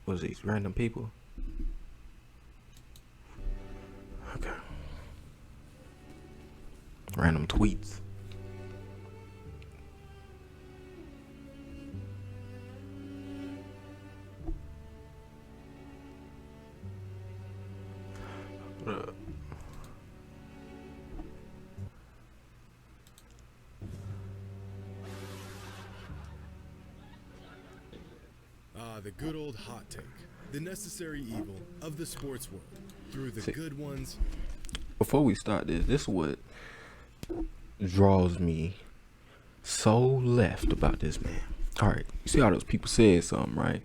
What's these random people? Okay. Random tweets. The good old hot take. The necessary evil of the sports world. Through the good ones. Before we start this is what draws me so left about this man. Alright, you see how those people said something, right?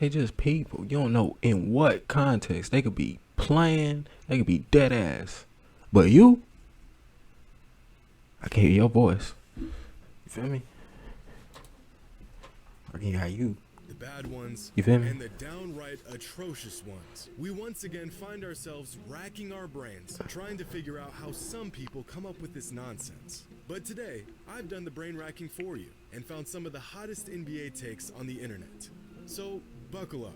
They just people. You don't know in what context. They could be playing, they could be dead ass. But you, I can hear your voice. You feel me? I can hear you. The bad ones, you feel me? And the downright atrocious ones. We once again find ourselves racking our brains, trying to figure out how some people come up with this nonsense. But today, I've done the brain racking for you, and found some of the hottest NBA takes on the internet. So, buckle up.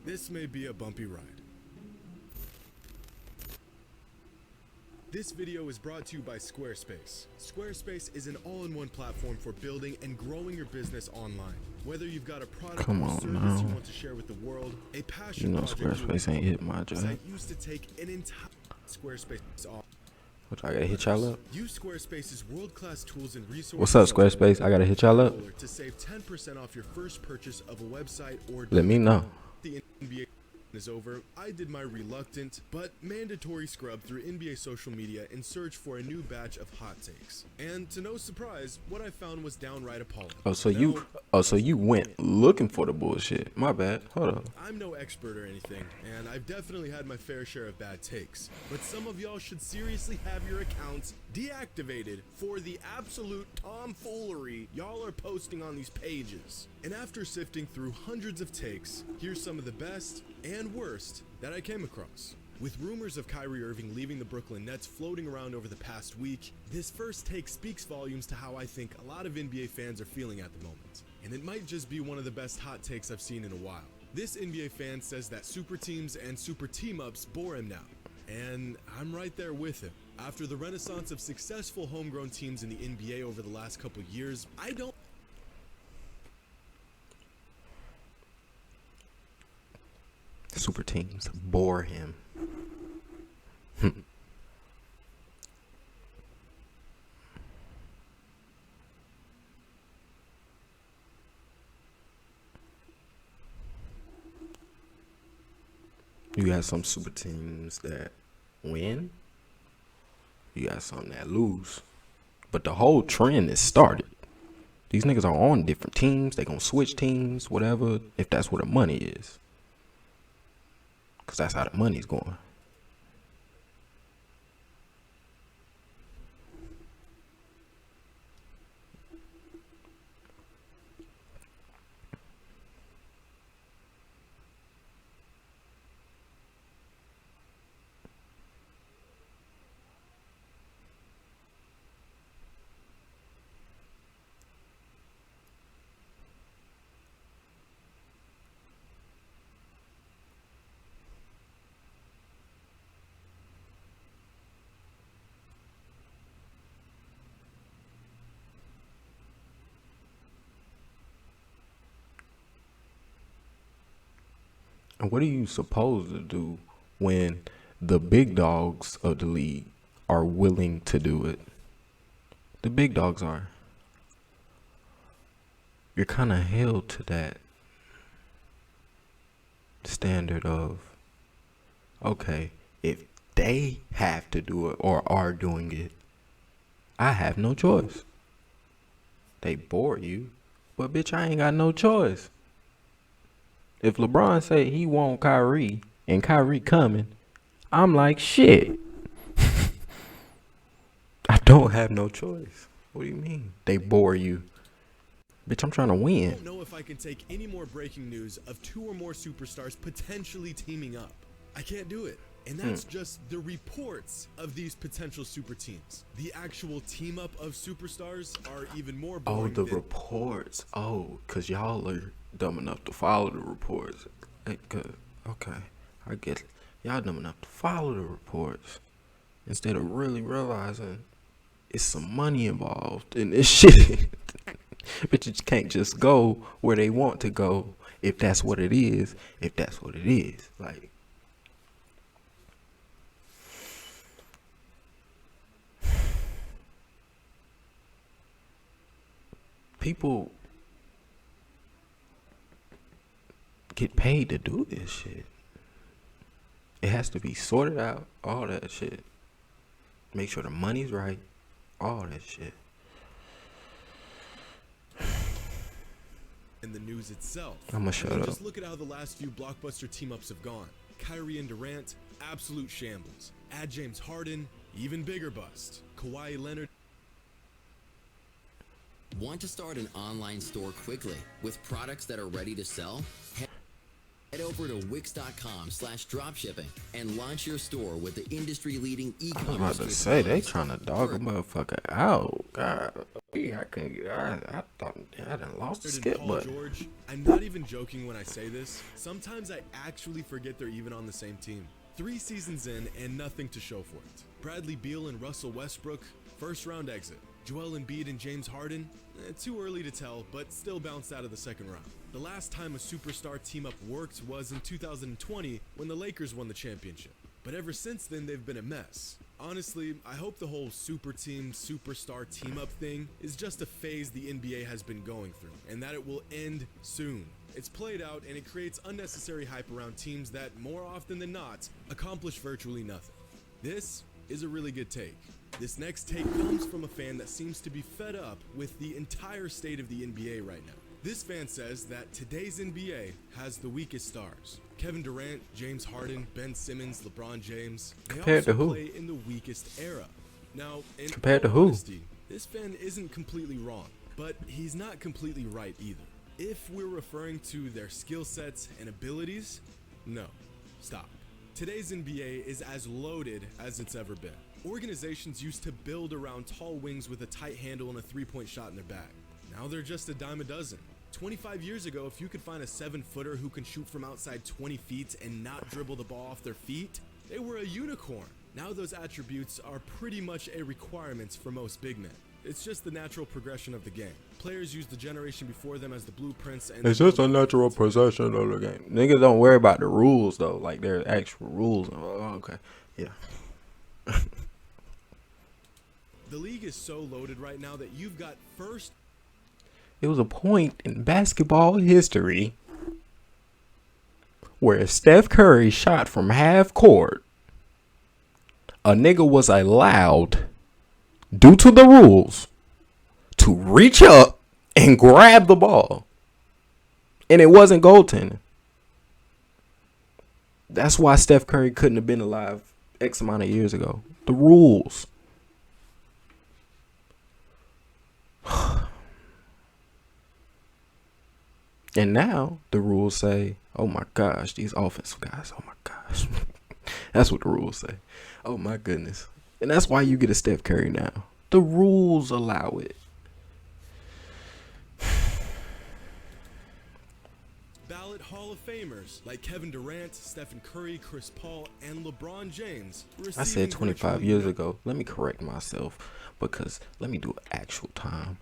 This may be a bumpy ride. This video is brought to you by Squarespace. Squarespace is an all-in-one platform for building and growing your business online. Whether you've got a product or service you want to share with the world, a passion project Squarespace ain't hit my job. I used to take an entire Squarespace off. What, I gotta hit y'all up? Use Squarespace's world-class tools and resources. What's up, Squarespace? I gotta hit y'all up. To save 10% off your first purchase of a website or let me know. The NBA is over. I did my reluctant but mandatory scrub through NBA social media in search for a new batch of hot takes. And to no surprise, what I found was downright appalling. So you went looking for the bullshit. My bad. Hold on. I'm no expert or anything, and I've definitely had my fair share of bad takes. But some of y'all should seriously have your accounts deactivated for the absolute tomfoolery y'all are posting on these pages. And after sifting through hundreds of takes, here's some of the best and worst that I came across. With rumors of Kyrie Irving leaving the Brooklyn Nets floating around over the past week, this first take speaks volumes to how I think a lot of NBA fans are feeling at the moment. And it might just be one of the best hot takes I've seen in a while. This NBA fan says that super teams and super team-ups bore him now. And I'm right there with him. After the renaissance of successful homegrown teams in the NBA over the last couple years, I don't... Super teams bore him. You got some super teams that win. You got some that lose. But the whole trend is started. These niggas are on different teams. They gonna switch teams, whatever, if that's where the money is. Because that's how the money's going. And what are you supposed to do when the big dogs of the league are willing to do it? The big dogs are. You're kind of held to that standard of, okay, if they have to do it or are doing it, I have no choice. They bore you, but bitch, I ain't got no choice. If LeBron say he want Kyrie and Kyrie coming, I'm like, shit. I don't have no choice. What do you mean? They bore you. Bitch, I'm trying to win. I don't know if I can take any more breaking news of 2 or more superstars potentially teaming up. I can't do it. And that's just the reports of these potential super teams. The actual team up of superstars are even more boring. Oh, the reports. Oh, because y'all are dumb enough to follow the reports. Good. Okay. I get it. Y'all dumb enough to follow the reports instead of really realizing it's some money involved in this shit. But you can't just go where they want to go if that's what it is. If that's what it is. Like, people get paid to do this shit. It has to be sorted out, all that shit. Make sure the money's right, all that shit. And the news itself. I'ma shut up. Just look at how the last few blockbuster team-ups have gone. Kyrie and Durant, absolute shambles. Add James Harden, even bigger bust. Kawhi Leonard. Want to start an online store quickly with products that are ready to sell? Head over to Wix.com/dropshipping and launch your store with the industry-leading e-commerce. I'm about to say they trying to dog a motherfucker out. God, I thought I done lost the skip button. George, I'm not even joking when I say this. Sometimes I actually forget they're even on the same team. 3 seasons in and nothing to show for it. Bradley Beal and Russell Westbrook, first round exit. Joel Embiid and James Harden, too early to tell, but still bounced out of the second round. The last time a superstar team-up worked was in 2020 when the Lakers won the championship. But ever since then, they've been a mess. Honestly, I hope the whole super team, superstar team-up thing is just a phase the NBA has been going through, and that it will end soon. It's played out, and it creates unnecessary hype around teams that, more often than not, accomplish virtually nothing. This is a really good take. This next take comes from a fan that seems to be fed up with the entire state of the NBA right now. This fan says that today's NBA has the weakest stars. Kevin Durant, James Harden, Ben Simmons, LeBron James. They Compared to also who? play in the weakest era. Now, in Compared to all who? honesty, this fan isn't completely wrong, but he's not completely right either. If we're referring to their skill sets and abilities, no, stop. Today's NBA is as loaded as it's ever been. Organizations used to build around tall wings with a tight handle and a three-point shot in their bag. Now they're just a dime a dozen. 25 years ago, if you could find a 7-footer who can shoot from outside 20 feet and not dribble the ball off their feet, they were a unicorn. Now those attributes are pretty much a requirement for most big men. It's just the natural progression of the game. Players use the generation before them as the blueprints, and It's just a natural progression of the game. Niggas don't worry about the rules though, like their actual rules. Oh, okay, yeah. the league is so loaded right now that you've got first. It was a point in basketball history where Steph Curry shot from half court. A nigga was allowed, due to the rules, to reach up and grab the ball. And it wasn't goaltending. That's why Steph Curry couldn't have been alive X amount of years ago. The rules. And now the rules say, oh my gosh, these offensive guys, oh my gosh. That's what the rules say. Oh my goodness. And that's why you get a Steph Curry now. The rules allow it. Ballot Hall of Famers like Kevin Durant, Stephen Curry, Chris Paul, and LeBron James. I said 25 years ago. Let me correct myself because let me do an actual time.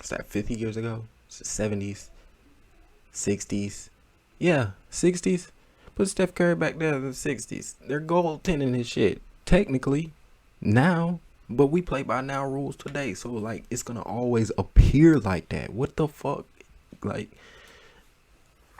Is that 50 years ago? 70s? 60s? Yeah, 60s. Put Steph Curry back there in the 60s. They're goaltending his shit. Technically, now. But we play by now rules today. So, like, it's going to always appear like that. What the fuck? Like,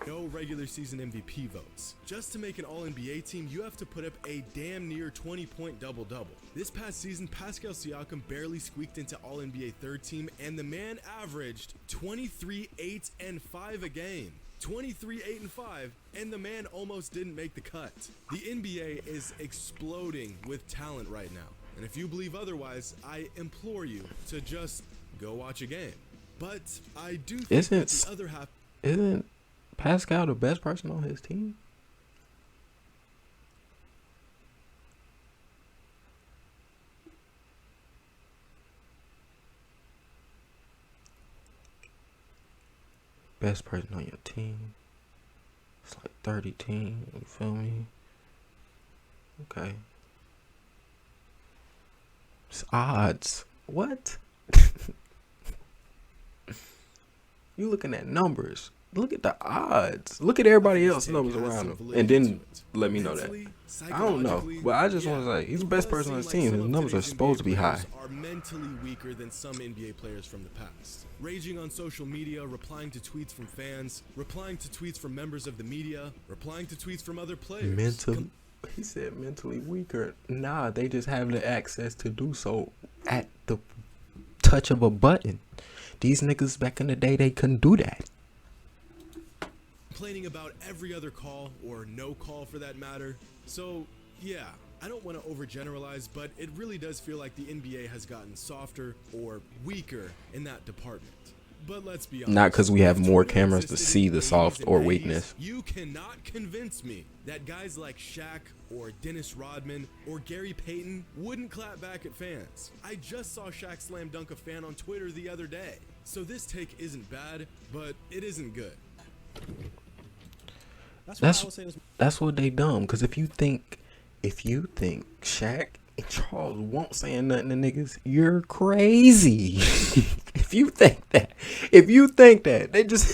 no regular season MVP votes. Just to make an All-NBA team, you have to put up a damn near 20-point double-double. This past season, Pascal Siakam barely squeaked into All-NBA third team, and the man averaged 23, 8, and 5 a game. 23, 8, and 5, and the man almost didn't make the cut. The NBA is exploding with talent right now. And if you believe otherwise, I implore you to just go watch a game. But I do think that the other half... Isn't Pascal the best person on his team? best person on your team. It's like 30 teams. You feel me? Okay. It's odds. What? You looking at numbers. Look at the odds. Look at everybody else's numbers around him. And then let me know that. I don't know. But I just want to say, he's the best person on his team. His numbers are supposed to be high. Are mentally weaker than some NBA players from the past. Raging on social media, replying to tweets from fans, replying to tweets from members of the media, replying to tweets from other players. He said mentally weaker. Nah, they just have the access to do so at the touch of a button. These niggas back in the day, they couldn't do that. Complaining about every other call, or no call for that matter. So, yeah, I don't want to overgeneralize, but it really does feel like the NBA has gotten softer or weaker in that department. But let's be honest. Not because we have more cameras to see the soft or weakness. You cannot convince me that guys like Shaq or Dennis Rodman or Gary Payton wouldn't clap back at fans. I just saw Shaq slam dunk a fan on Twitter the other day. So this take isn't bad, but it isn't good. That's what they dumb. Because if you think Shaq and Charles won't saying nothing to niggas, you're crazy. If you think that,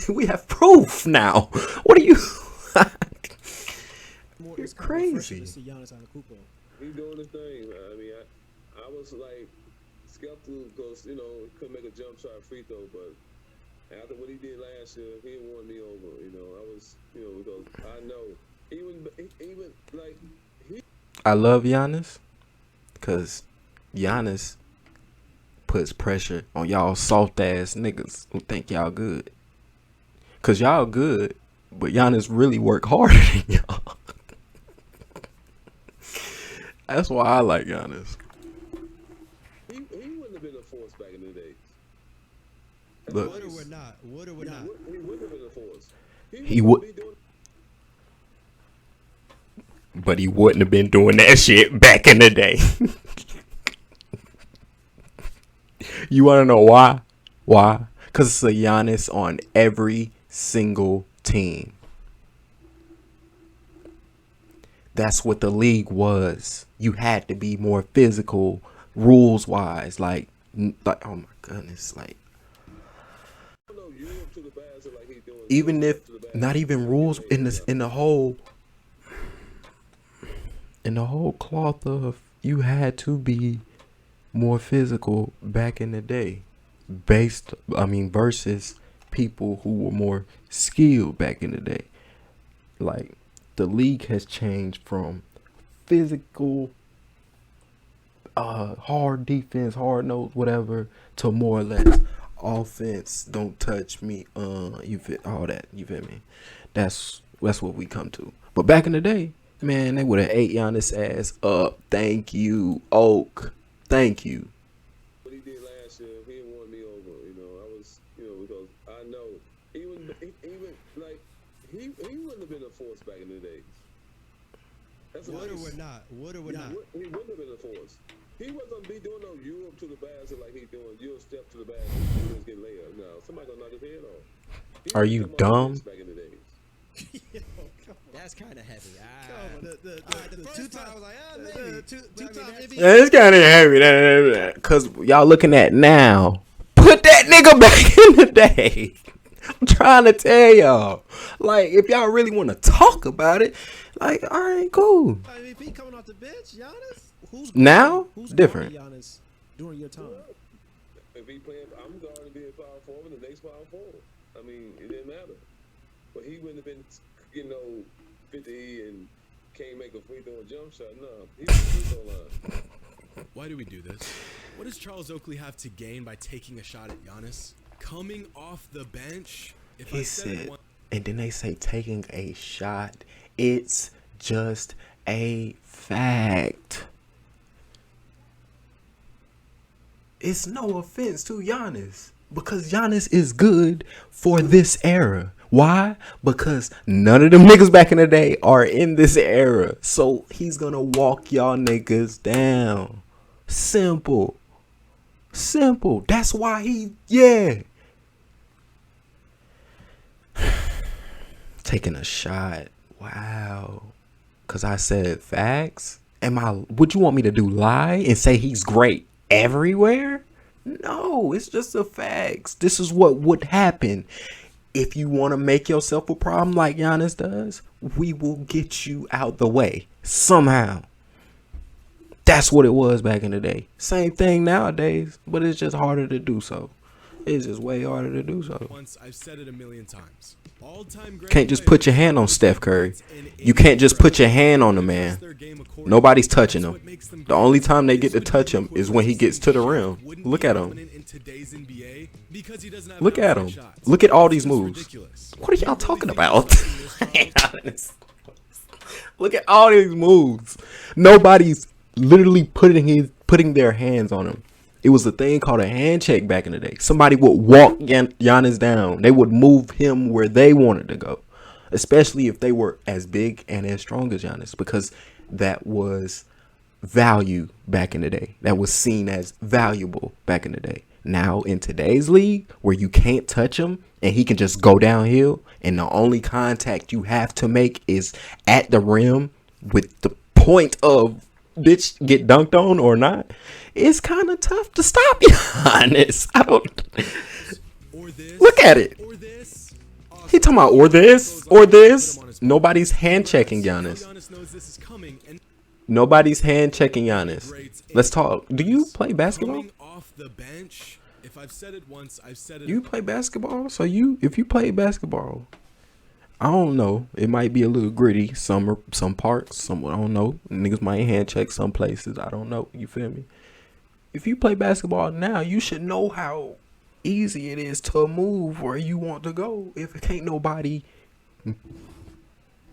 we have proof now. What are you? You're crazy. He's doing his thing, man. I mean, I was like skeptical because he couldn't make a jump shot free throw, but after what he did last year, he won me over. I was, because I know even like I love Giannis because Giannis puts pressure on y'all soft ass niggas who think y'all good. Cause y'all good, but Giannis really work harder than y'all. That's why I like Giannis. He wouldn't have been a force back in the day. Look, Would or would not. He wouldn't have been a force. He would, but he wouldn't have been doing that shit back in the day. You want to know why? Why? Because it's a Giannis on every single team. That's what the league was. You had to be more physical, rules wise. Like oh my goodness, like even if not even rules in the whole cloth of you had to be more physical back in the day, versus people who were more skilled back in the day. Like the league has changed from physical, hard defense, hard nose, whatever, to more or less offense. Don't touch me. You fit all that. You feel me? That's what we come to. But back in the day, man, they would have ate Giannis ass up. Thank you, Oak. Thank you. What he did last year, he won me over. I was, because I know even like he wouldn't have been a force back in the day. That's Would or would not. He wouldn't have been a force. He wasn't be doing no Europe to the basket like he doing Europe step to the basket and just get layup. No, somebody gonna knock his head off. Are you dumb? Back in the days. That's kind of heavy. The two times I was like, maybe. Two times. Yeah, it's kind of heavy. Because y'all looking at now. Put that nigga back in the day. I'm trying to tell y'all. Like, if y'all really want to talk about it, like, all right, cool. I mean, if he coming off the bench, Giannis, who's different. Giannis during your time? If he playing, I'm going to be a power forward, the next power forward. I mean, it didn't matter. But he wouldn't have been, 50 and can't make a free throw and jump shot. No, he's a free throw line. Why do we do this? What does Charles Oakley have to gain by taking a shot at Giannis? Coming off the bench? He said, and then they say taking a shot. It's just a fact. It's no offense to Giannis, because Giannis is good for this era. Why? Because none of them niggas back in the day are in this era. So he's gonna walk y'all niggas down. Simple. That's why Taking a shot. Wow. Because I said facts? Would you want me to do lie and say he's great everywhere? No, it's just the facts. This is what would happen. If you want to make yourself a problem like Giannis does, we will get you out the way somehow. That's what it was back in the day. Same thing nowadays, but it's just harder to do so. It's just way harder to do so. Once I've said it a million times. All-time great Can't just put your hand on Steph Curry. You can't just put your hand on the man. Nobody's touching him. The only time they get to touch him is when he gets to the rim. Look at him. Look at him. Look at all these moves. What are y'all talking about? Look at all these moves. Nobody's literally putting their hands on him. It was a thing called a hand check back in the day. Somebody would walk Giannis down. They would move him where they wanted to go, especially if they were as big and as strong as Giannis, because that was value back in the day. That was seen as valuable back in the day. Now in today's league, where you can't touch him and he can just go downhill, and the only contact you have to make is at the rim with the point of bitch get dunked on or not, it's kind of tough to stop Giannis. I don't look at it. He talking about or this. Nobody's hand checking Giannis. Nobody's hand checking Giannis. Let's talk. Do you play basketball? If I've said it once, I've said it. You play basketball? So if you play basketball, I don't know. It might be a little gritty. Some parts. I don't know. Niggas might hand check some places. I don't know. You feel me? If you play basketball now, you should know how easy it is to move where you want to go. If it can't nobody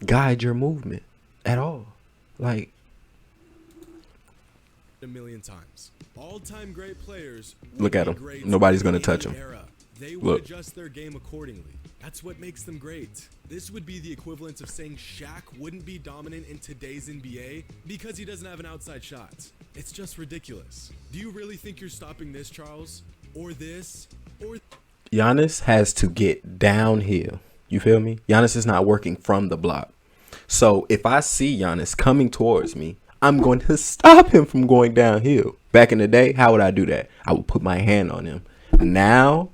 guide your movement at all, like a million times. All-time great players. Look at them. Nobody's gonna touch them. They would adjust their game accordingly. That's what makes them great. This would be the equivalent of saying Shaq wouldn't be dominant in today's NBA because he doesn't have an outside shot. It's just ridiculous. Do you really think you're stopping this, Charles? Or this? Or Giannis has to get downhill. You feel me? Giannis is not working from the block. So if I see Giannis coming towards me, I'm going to stop him from going downhill. Back in the day, how would I do that? I would put my hand on him. Now,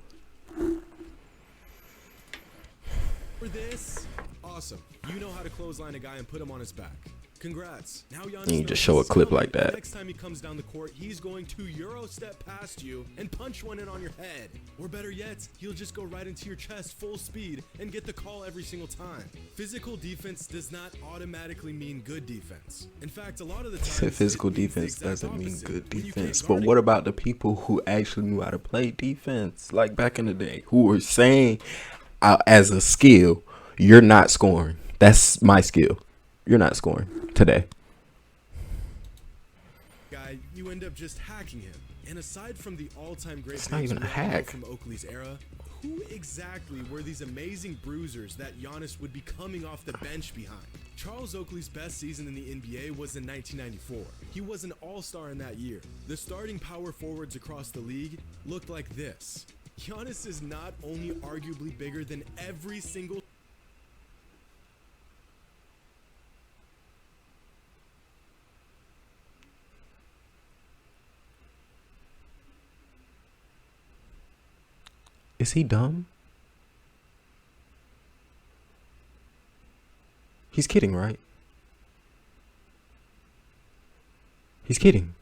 for this, awesome. You know how to clothesline a guy and put him on his back. Congrats. Now Giannis you just show a clip like that. Next time he comes down the court, he's going to Euro step past you and punch one in on your head. Or better yet, he'll just go right into your chest full speed and get the call every single time. Physical defense does not automatically mean good defense. In fact, a lot of the time, physical defense doesn't mean good defense. But what about the people who actually knew how to play defense, like back in the day, who were saying as a skill, you're not scoring. That's my skill. You're not scoring today. Guy, you end up just hacking him. And aside from the all-time great it's not even a hack from Oakley's era, who exactly were these amazing bruisers that Giannis would be coming off the bench behind? Charles Oakley's best season in the NBA was in 1994. He was an all-star in that year. The starting power forwards across the league looked like this. Giannis is not only arguably bigger than every single Is he dumb? He's kidding, right? He's kidding.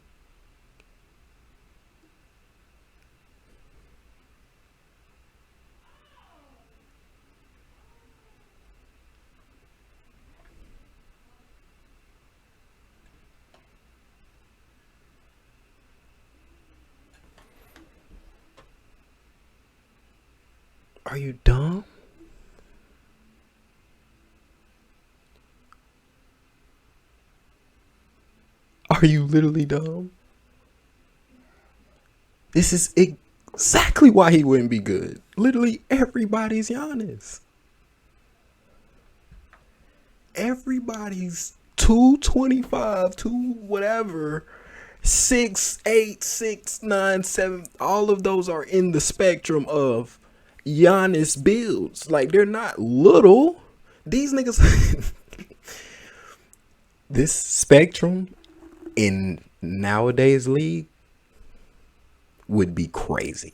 Are you dumb? Are you literally dumb? This is exactly why he wouldn't be good. Literally everybody's Giannis. Everybody's 225, 2 whatever, 6'8", 6'9", 7. All of those are in the spectrum of Giannis builds. Like, they're not little. These niggas, this spectrum in nowadays league would be crazy.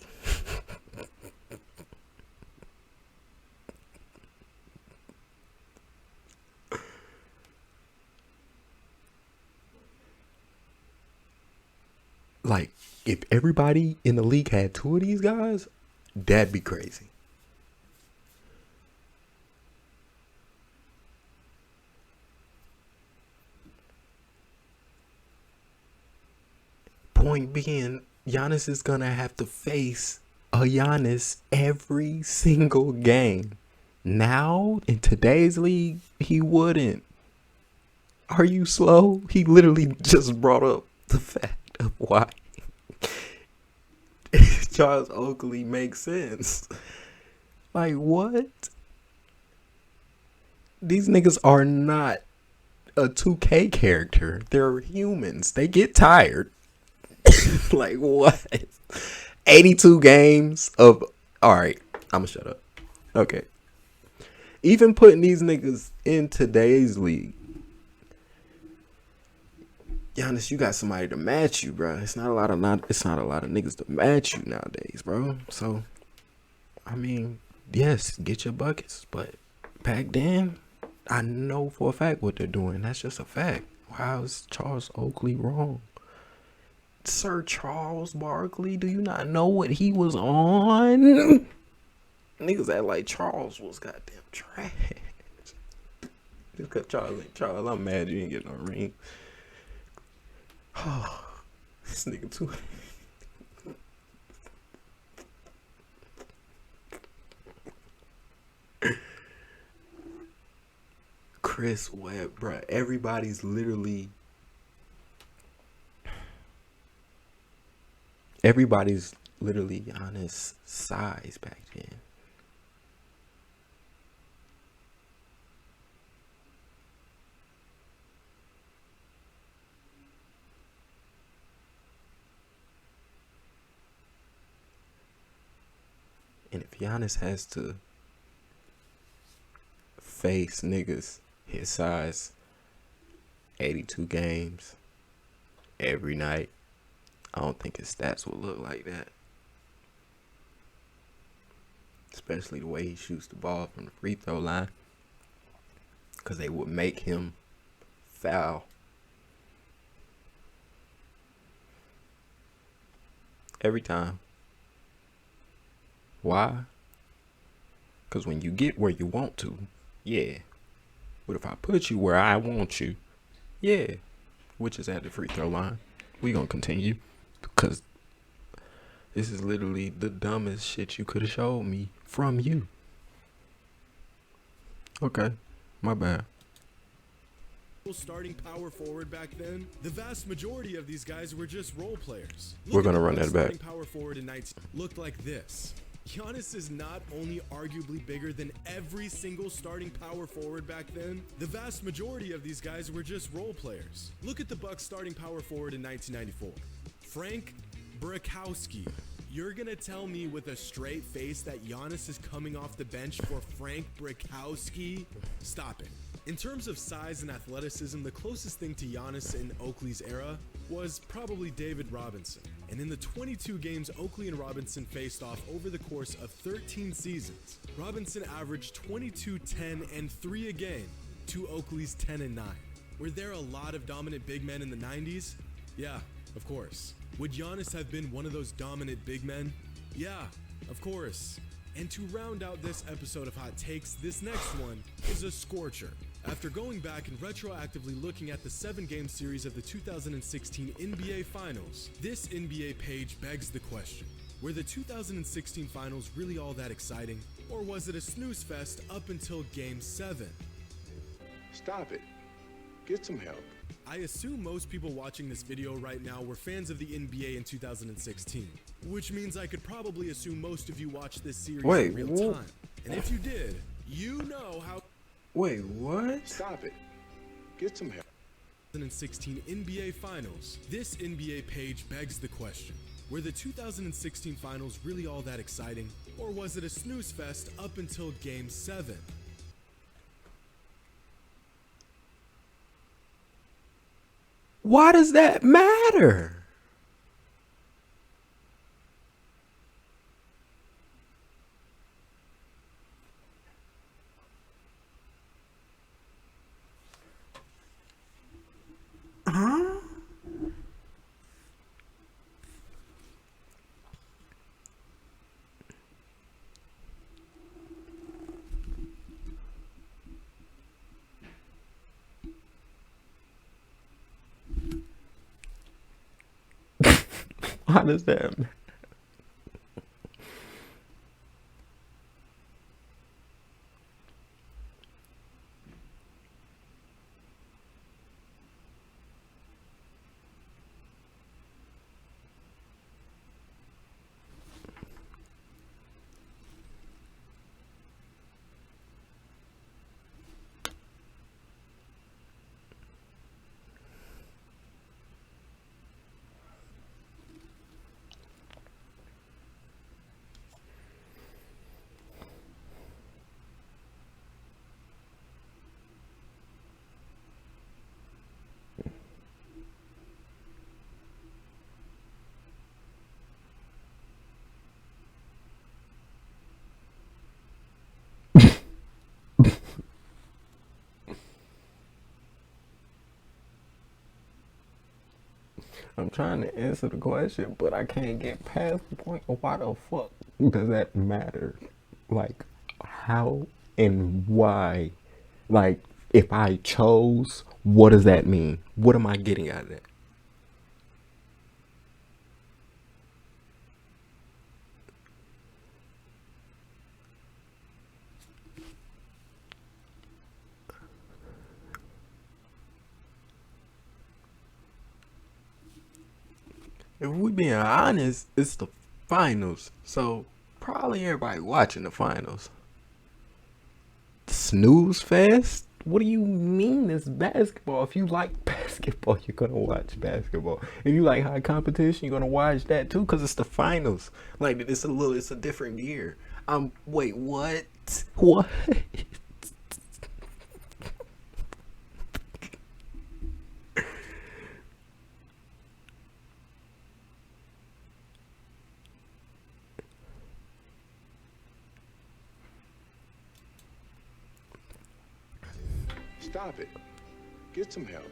Like, if everybody in the league had 2 of these guys, that'd be crazy. Point being, Giannis is gonna have to face a Giannis every single game. Now, in today's league, he wouldn't. Are you slow? He literally just brought up the fact of why Charles Oakley makes sense. Like, what? These niggas are not a 2K character. They're humans. They get tired. Like, what? 82 games of... Alright, I'ma shut up. Okay. Even putting these niggas in today's league, Giannis, you got somebody to match you, bro. It's not a lot of niggas to match you nowadays, bro. So, I mean, yes, get your buckets, but back then, I know for a fact what they're doing. That's just a fact. How is Charles Oakley wrong? Sir Charles Barkley, do you not know what he was on? Niggas act like Charles was goddamn trash. Just cause Charles ain't Charles, I'm mad you ain't get no ring. Oh, this nigga too. Chris Webb, bruh. Everybody's literally Giannis' size back then. And if Giannis has to face niggas his size 82 games every night, I don't think his stats will look like that. Especially the way he shoots the ball from the free throw line. Because they would make him foul. Every time. Why? Because when you get where you want to, yeah. But if I put you where I want you, yeah. Which is at the free throw line. We gonna continue. Because this is literally the dumbest shit you could have showed me from you. Okay. My bad. Starting power forward back then, the vast majority of these guys were just role players. We're gonna run that back. Power forward in 19 looked like this. Giannis is not only arguably bigger than every single starting power forward back then, the vast majority of these guys were just role players. Look at the Bucks starting power forward in 1994. Frank Brakowski. You're gonna tell me with a straight face that Giannis is coming off the bench for Frank Brakowski? Stop it. In terms of size and athleticism, the closest thing to Giannis in Oakley's era was probably David Robinson. And in the 22 games Oakley and Robinson faced off over the course of 13 seasons, Robinson averaged 22, 10, and 3 a game to Oakley's 10 and 9. Were there a lot of dominant big men in the 90s? Yeah, of course. Would Giannis have been one of those dominant big men? Yeah, of course. And to round out this episode of Hot Takes, this next one is a scorcher. After going back and retroactively looking at the 7-game series of the 2016 NBA Finals, this NBA page begs the question, were the 2016 Finals really all that exciting? Or was it a snooze fest up until Game 7? Stop it. Get some help. I assume most people watching this video right now were fans of the NBA in 2016, which means I could probably assume most of you watched this series in real time. And if you did, you know how... Wait, what? Stop it. Get some help. 2016 NBA Finals. This NBA page begs the question, were the 2016 Finals really all that exciting? Or was it a snooze fest up until Game 7? Why does that matter? Why does that matter? I'm trying to answer the question, but I can't get past the point of why the fuck does that matter? Like, how and why? Like, if I chose, what does that mean? What am I getting out of that? If we being honest, it's the finals. So probably everybody watching the finals. Snooze fest? What do you mean it's basketball? If you like basketball, you're gonna watch basketball. If you like high competition, you're gonna watch that too, cause it's the finals. Like it's a different year. Wait, what? What? Stop it. Get some help.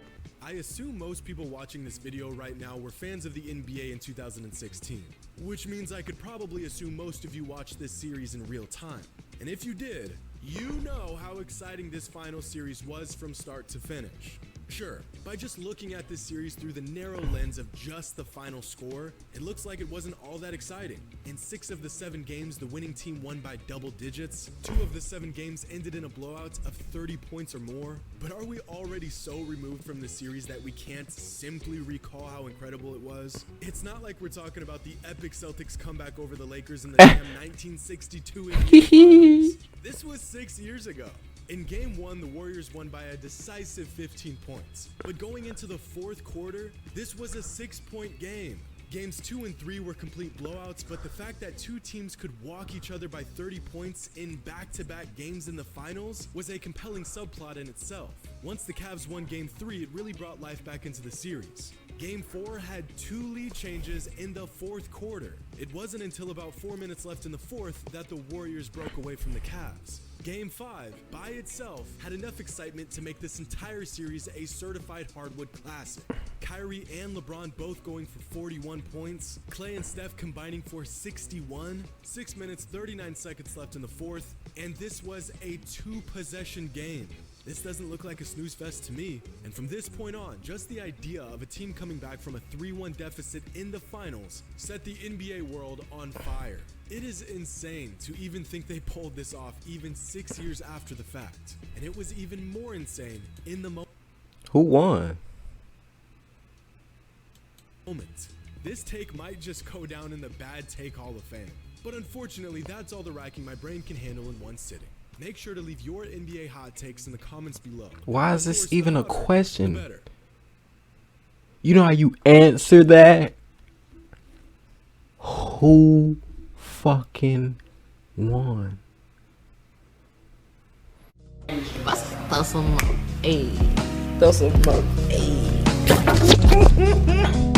I assume most people watching this video right now were fans of the NBA in 2016, which means I could probably assume most of you watched this series in real time. And if you did, you know how exciting this final series was from start to finish. Sure, by just looking at this series through the narrow lens of just the final score, it looks like it wasn't all that exciting. In 6 of the 7 games, the winning team won by double digits. 2 of the 7 games ended in a blowout of 30 points or more. But are we already so removed from the series that we can't simply recall how incredible it was? It's not like we're talking about the epic Celtics comeback over the Lakers in the damn 1962 NBA Finals. This was 6 years ago. In Game 1, the Warriors won by a decisive 15 points. But going into the 4th quarter, this was a 6-point game. Games 2 and 3 were complete blowouts, but the fact that 2 teams could walk each other by 30 points in back-to-back games in the finals was a compelling subplot in itself. Once the Cavs won Game 3, it really brought life back into the series. Game 4 had 2 lead changes in the 4th quarter. It wasn't until about 4 minutes left in the 4th that the Warriors broke away from the Cavs. Game 5, by itself, had enough excitement to make this entire series a certified hardwood classic. Kyrie and LeBron both going for 41 points, Klay and Steph combining for 61, 6 minutes 39 seconds left in the 4th, and this was a 2-possession game. This doesn't look like a snooze fest to me, and from this point on, just the idea of a team coming back from a 3-1 deficit in the finals set the NBA world on fire. It is insane to even think they pulled this off even 6 years after the fact, and it was even more insane in the moment. Who won? This take might just go down in the bad take Hall of Fame, but unfortunately that's all the racking my brain can handle in one sitting. Make sure to leave your NBA hot takes in the comments below. Why is this even a question? You know how you answer that? Who fucking won? Throw some more. Ayy. Throw some more. Ayy. Bye.